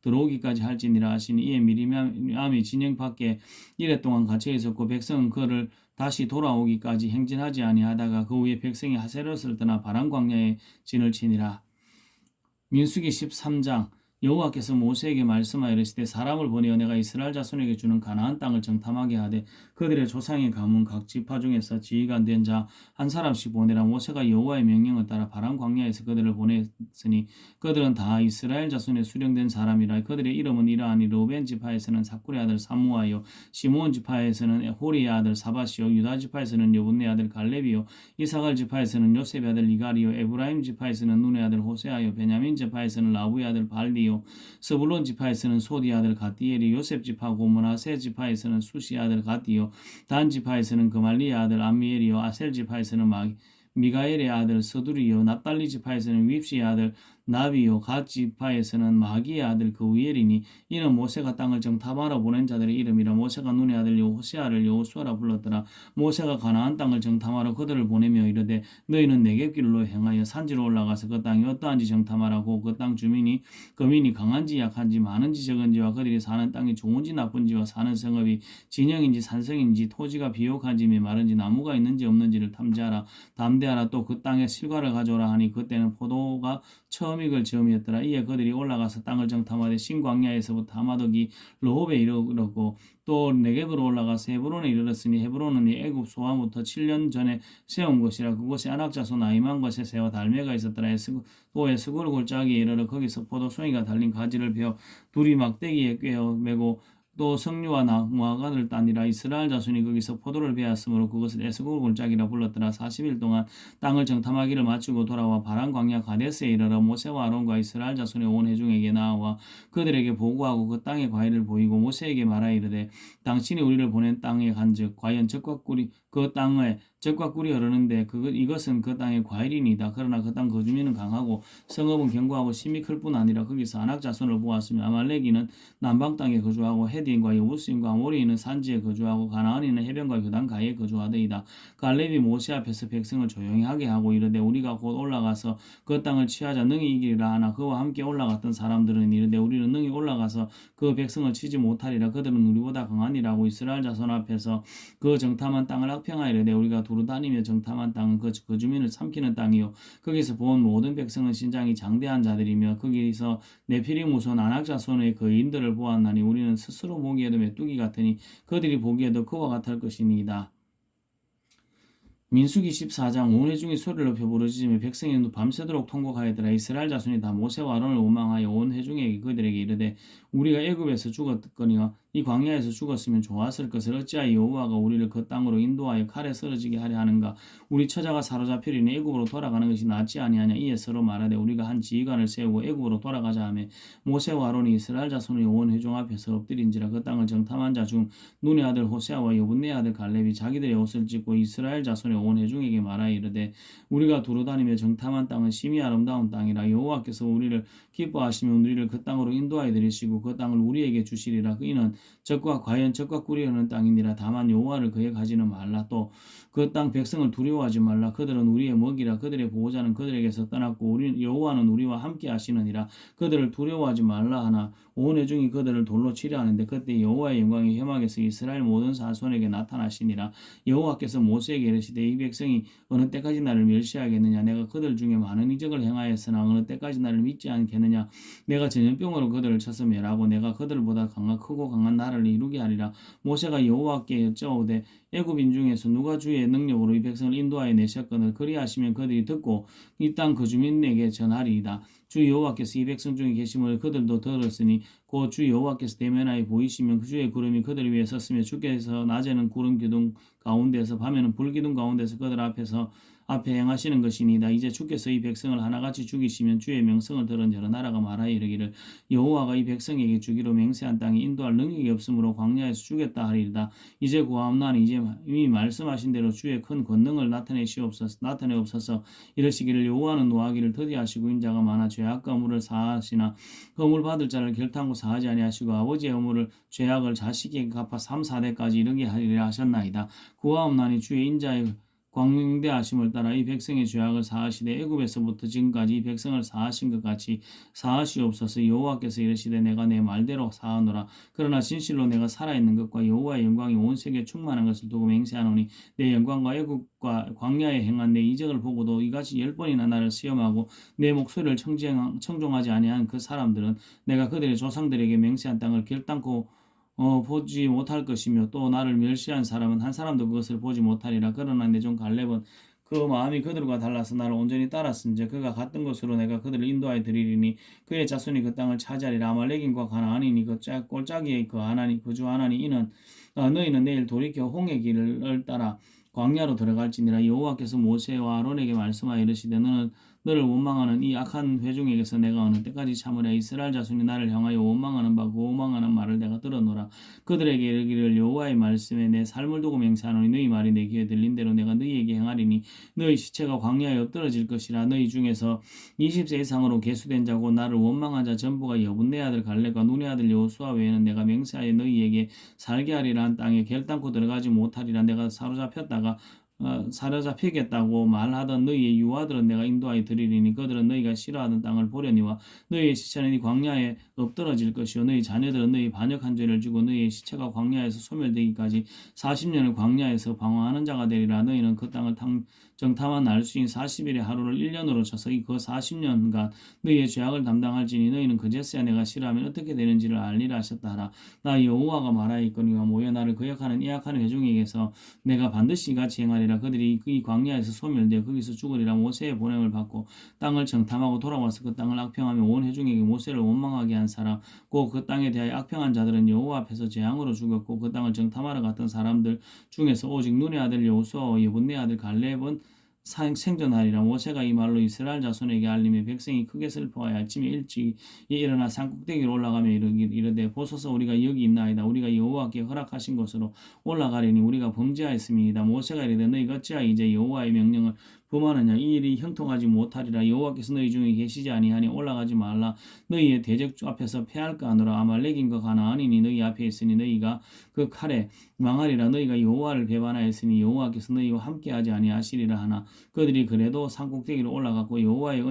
들어오기까지 할지니라 하시니 이에 미리암이 진영 밖에 이래 동안 갇혀 있었고 백성은 그를 다시 돌아오기까지 행진하지 아니하다가 그 후에 백성이 하세롯을 떠나 바람 광야에 진을 치니라. 민수기 13장. 여호와께서 모세에게 말씀하여 이르시되 사람을 보내어 내가 이스라엘 자손에게 주는 가나안 땅을 정탐하게 하되 그들의 조상의 가문 각 지파 중에서 지휘관 된 자 한 사람씩 보내라. 모세가 여호와의 명령을 따라 바람 광야에서 그들을 보냈으니 그들은 다 이스라엘 자손의 수령된 사람이라. 그들의 이름은 이러하니 르우벤 지파에서는 사쿨의 아들 사무아요, 시므온 지파에서는 호리의 아들 사바시요, 유다 지파에서는 여분네 아들 갈렙이요, 이사갈 지파에서는 요셉의 아들 이갈이요, 에브라임 지파에서는 눈의 아들 호세아요, 베냐민 지파에서는 라부의 아들 발디요, 스불론 지파에서는 소디 아들 갓디엘이, 요셉 지파고 므나세 지파에서는 수시 아들 갓디요, 단 지파에서는 그말리의 아들 암미엘이요, 아셀 지파에서는 미가엘의 아들 서두리요, 납달리 지파에서는 윕시의 아들 나비요, 갓 지파에서는 마기의 아들 그우엘이니 이는 모세가 땅을 정탐하러 보낸 자들의 이름이라. 모세가 눈의 아들 호세아를 여호수아라 불렀더라. 모세가 가나안 땅을 정탐하러 그들을 보내며 이르되 너희는 네겝길로 행하여 산지로 올라가서 그 땅이 어떠한지 정탐하라고. 그 땅 주민이 거민이 강한지 약한지 많은지 적은지와 그들이 사는 땅이 좋은지 나쁜지와 사는 성읍이 진영인지 산성인지 토지가 비옥한지 메마른지 나무가 있는지 없는지를 탐지하라. 담대하라. 또 그 땅에 실과를 가져오라 하니 그때는 포도가 처음 익을 즈음이었더라. 이에 그들이 올라가서 땅을 정탐하되 신광야에서부터 하마덕이 르홉에 이르렀고 또 네겝으로 올라가서 헤브론에 이르렀으니 헤브론은 애굽 소환부터 7년 전에 세운 곳이라. 그곳에 안악자손 아히만과 세세와 달메가 있었더라. 또 에스골 골짜기에 이르러 거기서 포도송이가 달린 가지를 베어 둘이 막대기에 꿰어 메고 또 석류와 무화과를 따니라. 이스라엘 자손이 거기서 포도를 베었으므로 그것을 에스골 골짜기라 불렀더라. 40일 동안 땅을 정탐하기를 마치고 돌아와 바란 광야 가데스에 이르러 모세와 아론과 이스라엘 자손의 온 회중에게 나와 그들에게 보고하고 그 땅의 과일을 보이고 모세에게 말하여 이르되 당신이 우리를 보낸 땅에 간즉 과연 젖과 꿀이 그 땅에 젖과 꿀이 흐르는데 이것은 그 땅의 과일이니이다. 그러나 그 땅 거주민은 강하고 성읍은 견고하고 심이 클 뿐 아니라 거기서 아낙 자손을 보았으며 아말렉이는 남방 땅에 거주하고 헤디인과 여부스인과 아모리인은 산지에 거주하고 가나안인은 해변과 요단 가에 거주하더이다. 갈렙이 모세 앞에서 백성을 조용히 하게 하고 이르되 우리가 곧 올라가서 그 땅을 취하자 능히 이기리라 하나 그와 함께 올라갔던 사람들은 이르되 우리는 능히 올라가서 그 백성을 치지 못하리라. 그들은 우리보다 강하니라고. 이스라엘 자손 앞에서 그 정탐한 땅을 악평하여 이르되 우리가 두루 다니며 정탐한 땅은 그 주민을 삼키는 땅이요 거기서 본 모든 백성은 신장이 장대한 자들이며 거기서 네피림 후손 아낙 자손의 거인들을 보았나니 우리는 스스로 보기에도 메뚜기 같으니 그들이 보기에도 그와 같을 것이니이다. 민수기 14장. 온 회중이 소리를 높여 부르짖으며 백성이 밤새도록 통곡하였더라. 이스라엘 자손이 다 모세와 아론을 원망하여 온 회중에게 그들에게 이르되 우리가 애굽에서 죽었거니와 이 광야에서 죽었으면 좋았을 것을 어찌하여 여호와가 우리를 그 땅으로 인도하여 칼에 쓰러지게 하려 하는가. 우리 처자가 사로잡히리니 애굽으로 돌아가는 것이 낫지 아니하냐. 이에 서로 말하되 우리가 한 지휘관을 세우고 애굽으로 돌아가자 하며 모세와 아론이 이스라엘 자손의 온 회중 앞에서 엎드린지라. 그 땅을 정탐한 자 중 눈의 아들 호세아와 여분네 아들 갈렙이 자기들의 옷을 찢고 이스라엘 자손의 온 회중에게 말하여 이르되 우리가 두루 다니며 정탐한 땅은 심히 아름다운 땅이라. 여호와께서 우리를 기뻐하시며 우리를 그 땅으로 인도하여 드리시고 그 땅을 우리에게 주시리라. 이는 과연 젖과 꿀이 흐르는 땅이니라. 다만 여호와를 그에 가지는 말라. 또 그 땅 백성을 두려워하지 말라. 그들은 우리의 먹이라. 그들의 보호자는 그들에게서 떠났고 여호와는 우리와 함께 하시느니라. 그들을 두려워하지 말라 하나 온 회중이 그들을 돌로 치려 하는데 그때 여호와의 영광이 회막에서 이스라엘 모든 자손에게 나타나시니라. 여호와께서 모세에게 이르시되 이 백성이 어느 때까지 나를 멸시하겠느냐. 내가 그들 중에 많은 이적을 행하였으나 어느 때까지 나를 믿지 않겠느냐. 내가 전염병으로 그들을 쳐서 멸하고 내가 그들보다 크고 강한 나라를 이루게 하리라. 모세가 여호와께 여짜오되 애굽인 중에서 누가 주의 능력으로 이 백성을 인도하여 내셨거늘 그리하시면 그들이 듣고 이 땅 그 주민에게 전하리이다. 주 여호와께서 이 백성 중에 계심을 그들도 들었으니 곧 주 여호와께서 대면하여 보이시면 그 주의 구름이 그들 위에 섰으며 주께서 낮에는 구름 기둥 가운데서 밤에는 불 기둥 가운데서 그들 앞에 행하시는 것이니이다. 이제 주께서 이 백성을 하나같이 죽이시면 주의 명성을 들은 여러 나라가 말하여 이르기를 여호와가 이 백성에게 주기로 맹세한 땅에 인도할 능력이 없으므로 광야에서 죽였다 하리이다. 이제 구하옵나니 이제 이미 말씀하신 대로 주의 큰 권능을 나타내옵소서. 이르시기를 여호와는 노하기를 더디하시고 인자가 많아 죄악과 허물을 사하시나 허물 받을 자를 결탄코 사하지 아니하시고 아버지의 허물을 죄악을 자식에게 갚아 3, 4대까지 이르게 하리라 하셨나이다. 구하옵나니 주의 인자의 광대하심을 따라 이 백성의 죄악을 사하시되 애굽에서부터 지금까지 이 백성을 사하신 것 같이 사하시옵소서. 여호와께서 이르시되 내가 내 말대로 사하노라. 그러나 진실로 내가 살아있는 것과 여호와의 영광이 온 세계에 충만한 것을 두고 맹세하노니 내 영광과 애굽과 광야에 행한 내 이적을 보고도 이같이 10번이나 나를 시험하고 내 목소리를 청종하지 아니한 그 사람들은 내가 그들의 조상들에게 맹세한 땅을 결단코 보지 못할 것이며 또 나를 멸시한 사람은 한 사람도 그것을 보지 못하리라. 그러나 내 종 갈렙은 그 마음이 그들과 달라서 나를 온전히 따랐은즉 그가 갔던 곳으로 내가 그들을 인도하여 드리리니 그의 자손이 그 땅을 차지하리라. 아말렉인과 가나안이니 그 꼴짜기의 그 하나니 그주 하나니 이는 너희는 내일 돌이켜 홍해 길을 따라 광야로 들어갈지니라. 여호와께서 모세와 아론에게 말씀하여 이르시되 너를 원망하는 이 악한 회중에게서 내가 어느 때까지 참으랴. 이스라엘 자손이 나를 향하여 원망하는 바 그 원망하는 말을 내가 들었노라. 그들에게 이르기를 여호와의 말씀에 내 삶을 두고 맹세하노니 너희 말이 내 귀에 들린 대로 내가 너희에게 행하리니 너희 시체가 광야에 엎드러질 것이라. 너희 중에서 20세 이상으로 계수된 자고 나를 원망한 자 전부가 여분네 아들 갈렙과 눈의 아들 여호수아 외에는 내가 맹세하여 너희에게 살게 하리라 한 땅에 결단코 들어가지 못하리라. 내가 사로잡히겠다고 말하던 너희의 유아들은 내가 인도하여 드리리니 그들은 너희가 싫어하던 땅을 보려니와 너희의 시체는 이 광야에 엎드러질 것이요 너희 자녀들은 너희 반역한 죄를 지고 너희의 시체가 광야에서 소멸되기까지 40년을 광야에서 방황하는 자가 되리라. 너희는 그 땅을 정탐한 날수인 40일의 하루를 1년으로 쳐서 그 40년간 너희의 죄악을 담당할지니 너희는 그제서야 내가 싫어하면 어떻게 되는지를 알리라 하셨다 하라. 나 여호와가 말하였거니와 모여 나를 거역하는 이 악한 회중에게서 내가 반드시 같이 행하리라. 그들이 이 광야에서 소멸되어 거기서 죽으리라. 모세의 보냄을 받고 땅을 정탐하고 돌아와서 그 땅을 악평하며 온 회중에게 모세를 원망하게 한 사람 곧 그 땅에 대하여 악평한 자들은 여호와 앞에서 재앙으로 죽었고 그 땅을 정탐하러 갔던 사람들 중에서 오직 눈의 아들 여호수아와 여분네 아들 갈렙은 생존하리라. 모세가 이 말로 이스라엘 자손에게 알림해 백성이 크게 슬퍼하여 아침에 일찍 일어나 산꼭대기로 올라가며 이르되 보소서 우리가 여기 있나이다. 우리가 여호와께 허락하신 곳으로 올라가리니 우리가 범죄하였음이니이다. 모세가 이르되 너희가 어찌하여 이제 여호와의 명령을 범하느냐. 이 일이 형통하지 못하리라. 여호와께서 너희 중에 계시지 아니하니 올라가지 말라. 너희의 대적 앞에서 패할까 하노라. 아말렉인과 가나안인이 너희 앞에 있으니 너희가 그 칼에 망하리라. 너희가 여호와를 배반하였으니 여호와께서 너희와 함께하지 아니하시리라 하나 그들이 그래도 산꼭대기로 올라갔고 여호와의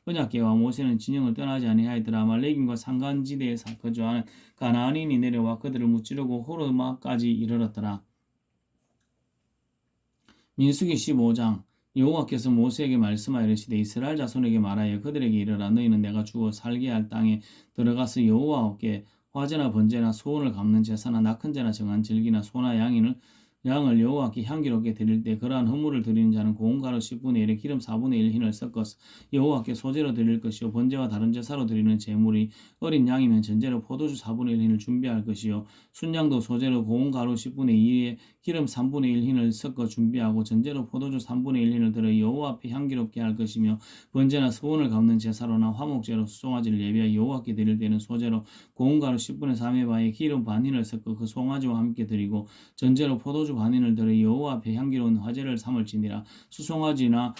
언약궤와 모세는 진영을 떠나지 아니하였더라. 아말렉인과 산간지대에 거주하는 가나안인이 내려와 그들을 무찌르고 호르마까지 이르렀더라. 민수기 15장. 여호와께서 모세에게 말씀하여 이르시되 이스라엘 자손에게 말하여 그들에게 이르라. 너희는 내가 주어 살게 할 땅에 들어가서 여호와께 화제나 번제나 소원을 갚는 제사나 낙헌제나 정한 절기나 소나 양을 여호와께 향기롭게 드릴 때 그러한 헌물을 드리는 자는 고운 가루 10분의 1에 기름 4분의 1 흰을 섞어서 여호와께 소제로 드릴 것이요 번제와 다른 제사로 드리는 제물이 어린 양이면 전제로 포도주 4분의 1 흰을 준비할 것이요 순양도 소제로 고운 가루 10분의 2에 기름 3분의 1 흰을 섞어 준비하고 전제로 포도주 3분의 1 흰을 들어 여호와 앞에 향기롭게 할 것이며 번제나 소원을 갚는 제사로나 화목제로 수송아지를 예비하여 여호와께 드릴 때는 소제로 고운 가루 10분의 3의 바에 기름 반 흰을 섞어 그 송아지와 함께 드리고 전제로 포도주 반인을 들어 여호와 앞에 향기로운 화제를 삼을지니라. 수송아지나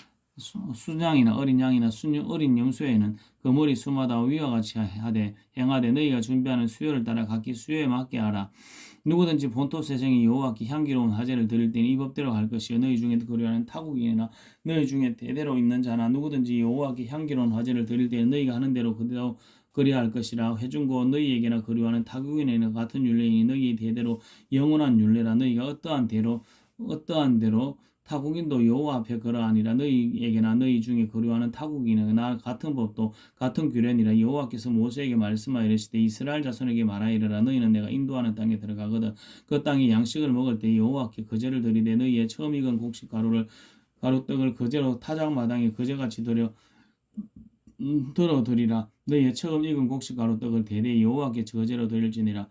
순양이나 어린 양이나 어린 염소에는 그 머리 수마다 위와 같이 행하되 너희가 준비하는 수요를 따라 각기 수요에 맞게 하라. 누구든지 본토 세정이 여호와께 향기로운 화제를 드릴 때는 이 법대로 할 것이요 너희 중에 거류하는 타국인이나 너희 중에 대대로 있는 자나 누구든지 여호와께 향기로운 화제를 드릴 때는 너희가 하는 대로 그대로 그리할 것이라. 회중고 너희에게나 그리하는 타국인에게나 같은 율례이니 너희 대대로 영원한 율례라. 너희가 어떠한 대로 타국인도 여호와 앞에 그러하니라. 너희에게나 너희 중에 거류하는 타국인에게나 같은 법도 같은 규례니라. 여호와께서 모세에게 말씀하여 이르시되 이스라엘 자손에게 말하이르라. 너희는 내가 인도하는 땅에 들어가거든 그 땅에 양식을 먹을 때 여호와께 거제를 드리되 너희의 처음 익은 곡식 가루떡을 거제로 타작마당에 거제같이 들어 드리라. 너희의 처음 익은 곡식 가루떡을 대대히 여호와께 거제로 드릴지니라.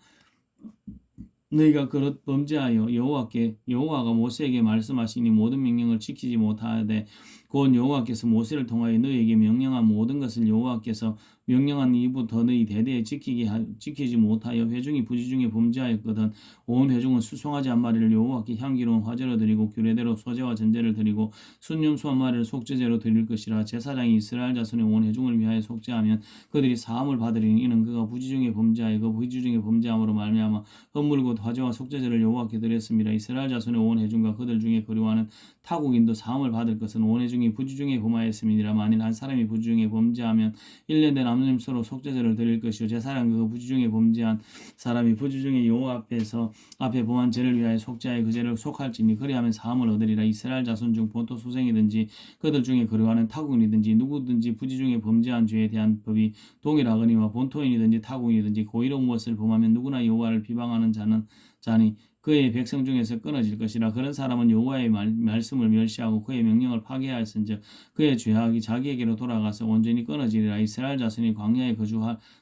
너희가 그릇 범죄하여 여호와가 모세에게 말씀하시니 모든 명령을 지키지 못하되 곧 여호와께서 모세를 통하여 너희에게 명령한 모든 것을 여호와께서 명령한 이후부터 너희 대대에 지키지 못하여 회중이 부지중에 범죄하였거든. 온 회중은 수송아지 한 마리를 여호와께 향기로운 화제로 드리고 규례대로 소제와 전제를 드리고 순념수 한 마리를 속죄제로 드릴 것이라. 제사장이 이스라엘 자손의 온 회중을 위하여 속죄하면 그들이 사함을 받으리니 이는 그가 부지중에 범죄하여 그 부지중에 범죄함으로 말미암아 헌물과 화제와 속죄제를 여호와께 드렸습니다. 이스라엘 자손의 온 회중과 그들 중에 거류하는 타국인도 사함을 받을 것은 온 회중이 부지중에 범하였음이니라. 만일 한 사람이 부지중에 범죄하면 1년 된 암염소로 속죄제를 드릴 것이요 제사장 그 부지중에 범죄한 사람이 부지중에 여호와 앞에 범한 죄를 위하여 속죄하여 그 죄를 속할지니 그리하면 사함을 얻으리라. 이스라엘 자손 중 본토 소생이든지 그들 중에 거류하는 타국인이든지 누구든지 부지중에 범죄한 죄에 대한 법이 동일하거니와 본토인이든지 타국인이든지 고의로 무엇을 범하면 누구나 여호와를 비방하는 자니 그의 백성 중에서 끊어질 것이라. 그런 사람은 여호와의 말씀을 멸시하고 그의 명령을 파괴하였은즉 그의 죄악이 자기에게로 돌아가서 온전히 끊어지리라. 이스라엘 자손이 광야에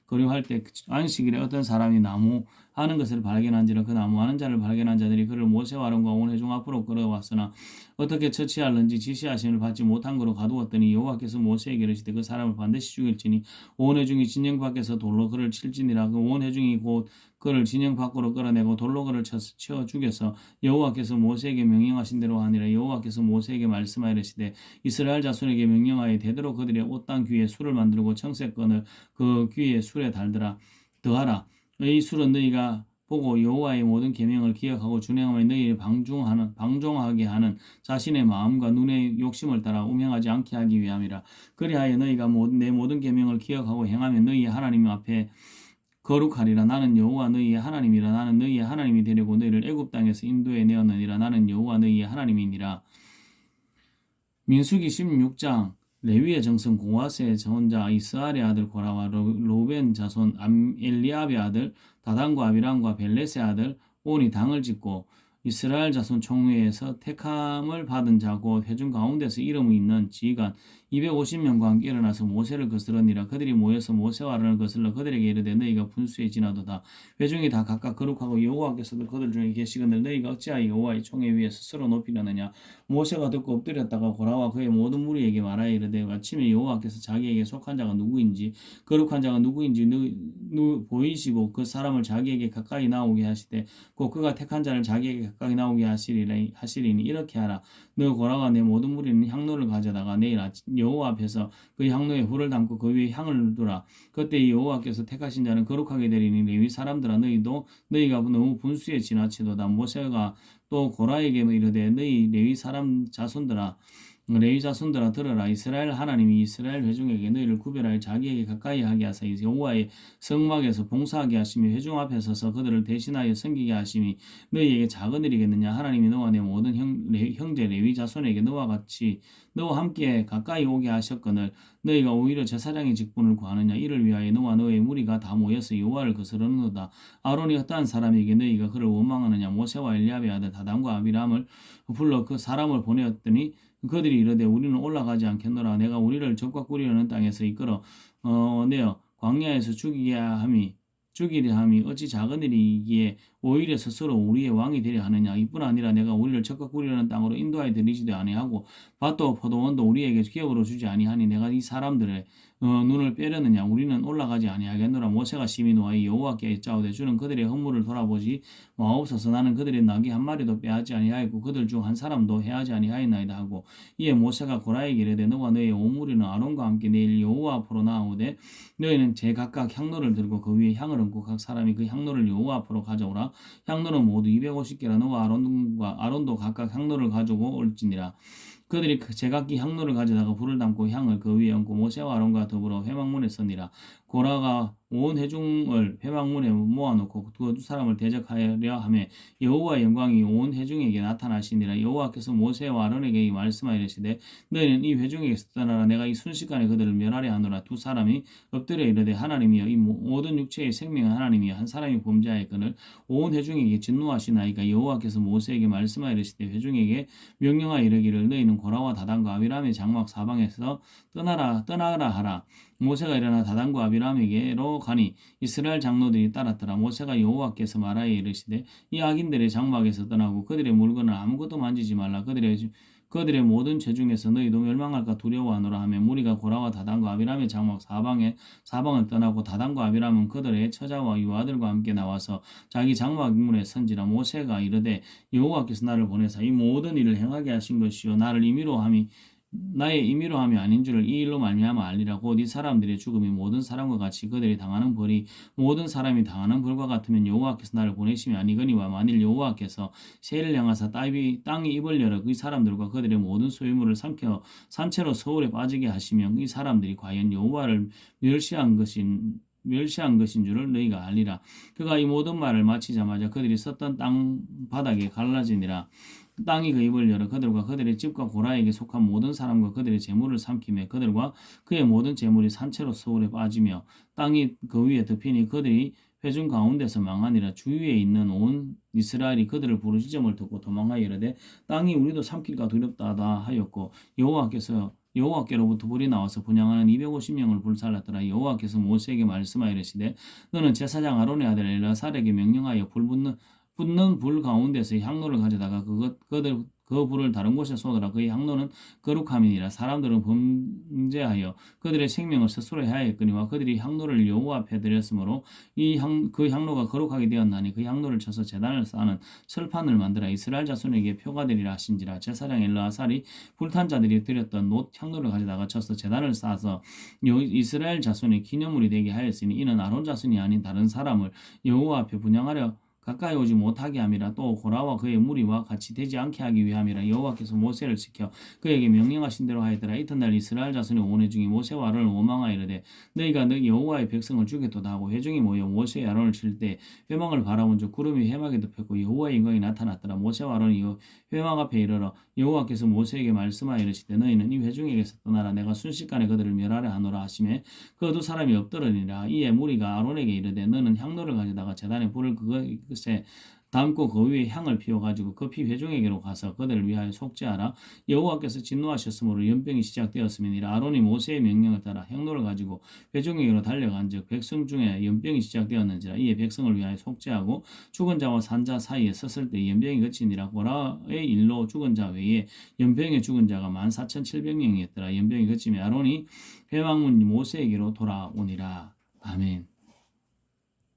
거류할 때 안식일에 어떤 사람이 나무 하는 것을 발견한지라. 그 나무하는 자를 발견한 자들이 그를 모세와 아론과 온 회중 앞으로 끌어왔으나 어떻게 처치할는지 지시하심을 받지 못한 거로 가두었더니 여호와께서 모세에게 이르시되 그 사람을 반드시 죽일지니 온 회중이 진영 밖에서 돌로 그를 칠지니라. 그 온 회중이 곧 그를 진영 밖으로 끌어내고 돌로 그를 쳐 죽여서 여호와께서 모세에게 명령하신 대로 하니라. 여호와께서 모세에게 말씀하여 이르시되 이스라엘 자손에게 명령하여 대대로 그들의 옷단 귀에 술을 만들고 청색건을 그 귀에 술에 더하라. 이 술은 너희가 보고 여호와의 모든 계명을 기억하고 준행하며 너희를 방종하게 하는 자신의 마음과 눈의 욕심을 따라 음행하지 않게 하기 위함이라. 그리하여 너희가 내 모든 계명을 기억하고 행하면 너희 하나님 앞에 거룩하리라. 나는 여호와 너희의 하나님이라. 나는 너희의 하나님이 되려고 너희를 애굽 땅에서 인도해 내었느니라. 나는 여호와 너희의 하나님이니라. 민수기 16장 레위의 정성 고하스의 전자 이스알의 아들 고라와 로벤 자손 엘리압의 아들 다단과 아비람과 벨렛의 아들 온이 당을 짓고 이스라엘 자손 총회에서 택함을 받은 자고 회중 가운데서 이름이 있는 지휘관 250명과 함께 일어나서 모세를 거스르니라. 그들이 모여서 모세와 아론을 거슬러 그들에게 이르되 너희가 분수에 지나도다. 회중이 다 각각 거룩하고 여호와께서도 그들 중에 계시거늘 너희가 어찌하여 여호와의 총회 위에 스스로 높이려느냐. 모세가 듣고 엎드렸다가 고라와 그의 모든 무리에게 말하여 이르되 아침에 여호와께서 자기에게 속한 자가 누구인지 거룩한 자가 누구인지 보이시고 그 사람을 자기에게 가까이 나오게 하시되 곧 그가 택한 자를 자기에게 가까이 나오게 하시리니 이렇게 하라. 너 고라와 내 모든 무리는 향로를 가져다가 내일 아침 여호와 앞에서 그 향로에 불을 담고 그 위에 향을 두라. 그때 여호와께서 택하신 자는 거룩하게 되리니 레위 사람들아 너희가 너무 분수에 지나치도다. 모세가 또 고라에게 이르되 너희 레위 자손들아 들어라. 이스라엘 하나님이 이스라엘 회중에게 너희를 구별하여 자기에게 가까이 하게 하사 여호와의 성막에서 봉사하게 하시며 회중 앞에 서서 그들을 대신하여 섬기게 하심이 너희에게 작은 일이겠느냐. 하나님이 너와 내 모든 형제 레위 자손에게 너와 함께 가까이 오게 하셨거늘 너희가 오히려 제사장의 직분을 구하느냐. 이를 위하여 너와 너의 무리가 다 모여서 여호와를 거스르는도다. 아론이 어떠한 사람에게 너희가 그를 원망하느냐. 모세와 엘리압의 아들 다단과 아비람을 불러 그 사람을 보내었더니 그들이 이르되 우리는 올라가지 않겠노라. 내가 우리를 적과 꾸리려는 땅에서 이끌어 내어 광야에서 죽이려 함이 어찌 작은 일이기에 오히려 스스로 우리의 왕이 되려 하느냐. 이뿐 아니라 내가 우리를 적과 꾸리려는 땅으로 인도하여 드리지도 아니하고 밭도 포도원도 우리에게 기업으로 주지 아니하니 내가 이 사람들의 눈을 빼려느냐. 우리는 올라가지 아니하겠노라. 모세가 심히 노하여 여호와께 짜오되 주는 그들의 허물을 돌아보지 마옵소서. 나는 그들의 나귀 한 마리도 빼앗지 아니하였고 그들 중 한 사람도 해하지 아니하였나이다 하고 이에 모세가 고라에게 이르되 너와 너의 온 무리는 아론과 함께 내일 여호와 앞으로 나오되 너희는 제각각 향로를 들고 그 위에 향을 얹고 각 사람이 그 향로를 여호와 앞으로 가져오라. 향로는 모두 250개라. 너와 아론도 각각 향로를 가지고 올지니라. 그들이 제각기 향로를 가져다가 불을 담고 향을 그 위에 얹고 모세와 아론과 더불어 회막문에 서니라. 고라가 온 회중을 회막문에 모아놓고 그 두 사람을 대적하려 하며 여호와의 영광이 온 회중에게 나타나시니라. 여호와께서 모세와 아론에게 말씀하시되 너희는 이 회중에게서 떠나라. 내가 이 순식간에 그들을 멸하려 하노라. 두 사람이 엎드려 이르되 하나님이여 이 모든 육체의 생명은 하나님이여 한 사람이 범죄하였거늘 온 회중에게 진노하시나이까. 여호와께서 모세에게 말씀하시되 회중에게 명령하여 이르기를 너희는 고라와 다단과 아비람의 장막 사방에서 떠나라 하라. 모세가 일어나 다단과 아비람에게로 가니 이스라엘 장로들이 따랐더라. 모세가 여호와께서 말하여 이르시되 이 악인들의 장막에서 떠나고 그들의 물건을 아무것도 만지지 말라. 그들의 모든 죄 중에서 너희도 멸망할까 두려워하노라 하며 무리가 고라와 다단과 아비람의 장막 사방을 떠나고 다단과 아비람은 그들의 처자와 유아들과 함께 나와서 자기 장막 문에 선지라. 모세가 이르되 여호와께서 나를 보내사 이 모든 일을 행하게 하신 것이요 나의 임의로 함이 아닌 줄을 이 일로 말미암아 알리라. 곧 이 사람들의 죽음이 모든 사람과 같이 그들이 당하는 벌이 모든 사람이 당하는 벌과 같으면 여호와께서 나를 보내심이 아니거니와 만일 여호와께서 새를 향하사 땅이 입을 열어 그 사람들과 그들의 모든 소유물을 삼켜 산채로 서울에 빠지게 하시면 이 사람들이 과연 여호와를 멸시한 것인 줄을 너희가 알리라. 그가 이 모든 말을 마치자마자 그들이 섰던 땅 바닥에 갈라지니라. 땅이 그 입을 열어 그들과 그들의 집과 고라에게 속한 모든 사람과 그들의 재물을 삼키며 그들과 그의 모든 재물이 산채로 서울에 빠지며 땅이 그 위에 덮이니 그들이 회중 가운데서 망하니라. 주위에 있는 온 이스라엘이 그들을 부르짖음을 듣고 도망하여 이르되 땅이 우리도 삼킬까 두렵다다 하였고 여호와께로부터 불이 나와서 분향하는 250명을 불살랐더라. 여호와께서 모세에게 말씀하여 이르시되 너는 제사장 아론의 아들 엘아살에게 명령하여 붙는 불 가운데서 향로를 가져다가 그 불을 다른 곳에 쏟아라. 그의 향로는 거룩함이니라. 사람들은 범죄하여 그들의 생명을 스스로 해하였거니와 그들이 향로를 여호와 앞에 드렸으므로 그 향로가 거룩하게 되었나니 그 향로를 쳐서 제단을 쌓는 철판을 만들어 이스라엘 자손에게 표가 되리라 하신지라. 제사장 엘르아살이 불탄 자들이 드렸던 놋 향로를 가져다가 쳐서 제단을 쌓아서 이스라엘 자손의 기념물이 되게 하였으니 이는 아론 자손이 아닌 다른 사람을 여호와 앞에 분향하려 가까이 오지 못하게 함이라. 또 고라와 그의 무리와 같이 되지 않게 하기 위함이라. 여호와께서 모세를 지켜 그에게 명령하신 대로 하였더라. 이튿날 이스라엘 자손의 온 회중이 모세와 아론을 원망하여 이르되 너희가 너 여호와의 백성을 죽였도다 하고 회중이 모여 모세와 아론을 칠 때 회막을 바라본즉 구름이 회막에 덮였고 여호와의 영광이 나타났더라. 모세와 아론이 회막 앞에 이르러 여호와께서 모세에게 말씀하여 이르시되 너희는 이 회중에게서 떠나라. 내가 순식간에 그들을 멸하려 하노라 하시매 그 두 사람이 엎드러니라. 이에 무리가 아론에게 이르되 너는 향로를 가져다가 제단에 불을 그것에 담고 그 위에 향을 피워가지고 급히 회중에게로 가서 그들을 위하여 속죄하라. 여호와께서 진노하셨으므로 연병이 시작되었음이니라. 아론이 모세의 명령을 따라 향로를 가지고 회중에게로 달려간즉 백성 중에 연병이 시작되었는지라. 이에 백성을 위하여 속죄하고 죽은 자와 산 자 사이에 섰을 때 연병이 그치니라. 고라의 일로 죽은 자 외에 연병에 죽은 자가 14,700명이었더라. 연병이 그치며 아론이 회막문 모세에게로 돌아오니라. 아멘.